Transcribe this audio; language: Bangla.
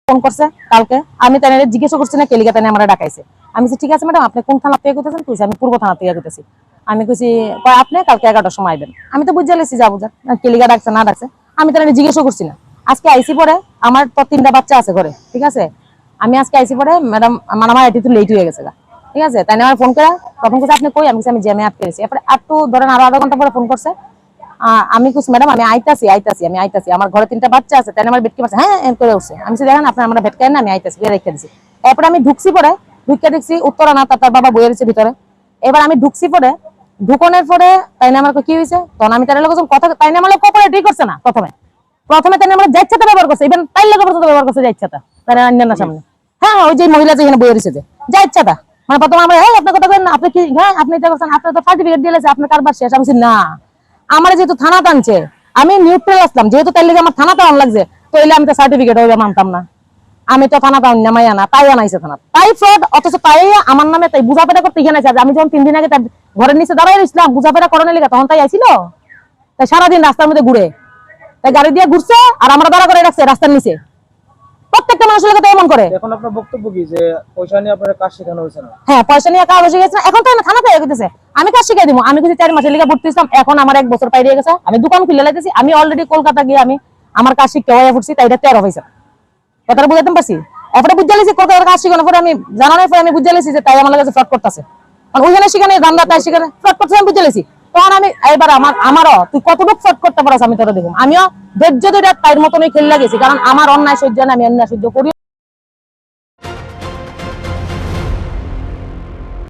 ফোন করছে কালকে, আমি তাই জিজ্ঞাসা করছি না কেলিকা তাই আমরা ডাকাইছে। আমি ঠিক আছে ম্যাডাম, আপনি কোন থানা থেকে কইতেছেন? কইছি আমি পূর্ব থানা থেকে কইতেছি। আমি কইছি আপনি কালকে 11টার সময় আইবেন। আমি তো বুঝে লেছি যাবো যা, কেলিকা ডাকছে না ডাকছে আমি তাই জিজ্ঞাসা করছি না। আজকে আইসি পরে আমার তো 3টা বাচ্চা আছে ঘরে, ঠিক আছে। আমি আজকে আইসি পরে ম্যাডাম আমার আইটি তো লেট হয়ে গেছে, ঠিক আছে। তাই আমার ফোন করে তখন কইছে আপনি কই? আমি কইছি আমি জ্যামে আটকে গেছি। এরপরে আর তো ধরেন আরো আধা ঘন্টা পরে ফোন করছে। আমি কইছি ম্যাডাম আমি আইতাছি আমার ঘরে 3টা বাচ্চা আছে, তাই আমার বেটকে পাচ্ছে হ্যাঁ এম করে উঠছে। আমি দেখেন আপনার আমরা ভেটকাই না, আমি আইতাছি রেখে দিছি। এরপরে আমি ঢুকছি পরে ঢুকে দেখছি উত্তরা না তার বাবা বইয়ে রয়েছে ভিতরে। এবার আমি ঢুকছি পরে ঢুকনের পরে তাই না আমার কি হয়েছে তখন আমি তার লোক কথা তাই না আমার কোঅপারেটই করছে না। প্রথমে তাই আমার যাইচ্ছাটা ব্যবহার করছে, ইভেন তাই লোক পর্যন্ত ব্যবহার করছে যাইচ্ছাটা তাই না সামনে। হ্যাঁ ওই যে মহিলা যেখানে বইয়ে রয়েছে যে যাইচ্ছাটা মানে প্রথমে আমরা হ্যাঁ আপনার কথা বলেন আপনি কি হ্যাঁ আপনি এটা করছেন, আপনার তো সার্টিফিকেট দিয়েছে, আপনার কারবার শেষ। আমি না আমার যেহেতু থানা টানছে আমি নিউট্রাল আসলাম, যেহেতু তাই লেগে আমার থানা টান লাগছে তো এলে আমি তো সার্টিফিকেট হইবে মানতাম না। আমি তো থানা টাউন নামাই আনা তাই আনাইছে থানা, তাই ফ্রড। অথচ তাই আমার নামে তাই বুঝাপেটা করতে এখানে আছে। আমি যখন 3 দিন আগে তার ঘরের নিচে দাঁড়াই রইছিলাম বুঝাপেটা করানোর লেগে, তখন তাই আইছিল। তাই সারাদিন রাস্তার মধ্যে ঘুরে তাই গাড়ি দিয়ে ঘুরছে আর আমরা দাঁড়া করে রাখছে রাস্তার নিচে। প্রত্যেকটা মানুষের লোক এমন করে। এখন আপনার বক্তব্য কি যে পয়সা নিয়ে আপনার কাজ শেখানো হয়েছে না? হ্যাঁ পয়সা নিয়ে কাজ শিখেছে, এখন তো থানাতে গেছে। আমি কাজ শিখাই দিব। আমি কিছু 4 মাসের লিগে ভর্তি হইছিলাম, এখন আমার 1 বছর পাইরে গেছে। আমি দোকান খুলে লাইতেছি। আমি অলরেডি কলকাতা গিয়ে আমি আমার কাজ শিখতে হয়ে পড়ছি, তাই এটা 13 হয়েছে। কথাটা বুঝাতে পারছি? এরপরে বুঝে লেছি কলকাতার কাজ শিখানোর পরে আমি জানানোর পরে আমি বুঝে লেছি যে তাই আমার কাছে ফ্রড করতেছে। কারণ ওইখানে শিখানে দান্দা তাই শিখানে ফ্রড করতেছে আমি বুঝে লেছি। তখন আমি এবার আমারও তুই কতটুকু ফ্রড করতে পারছ আমি তোরা দেখুন। আমিও ধৈর্য ধরে তাইর মতনই খেলে গেছি, কারণ আমার অন্যায় সহ্য না, আমি অন্যায় সহ্য করি।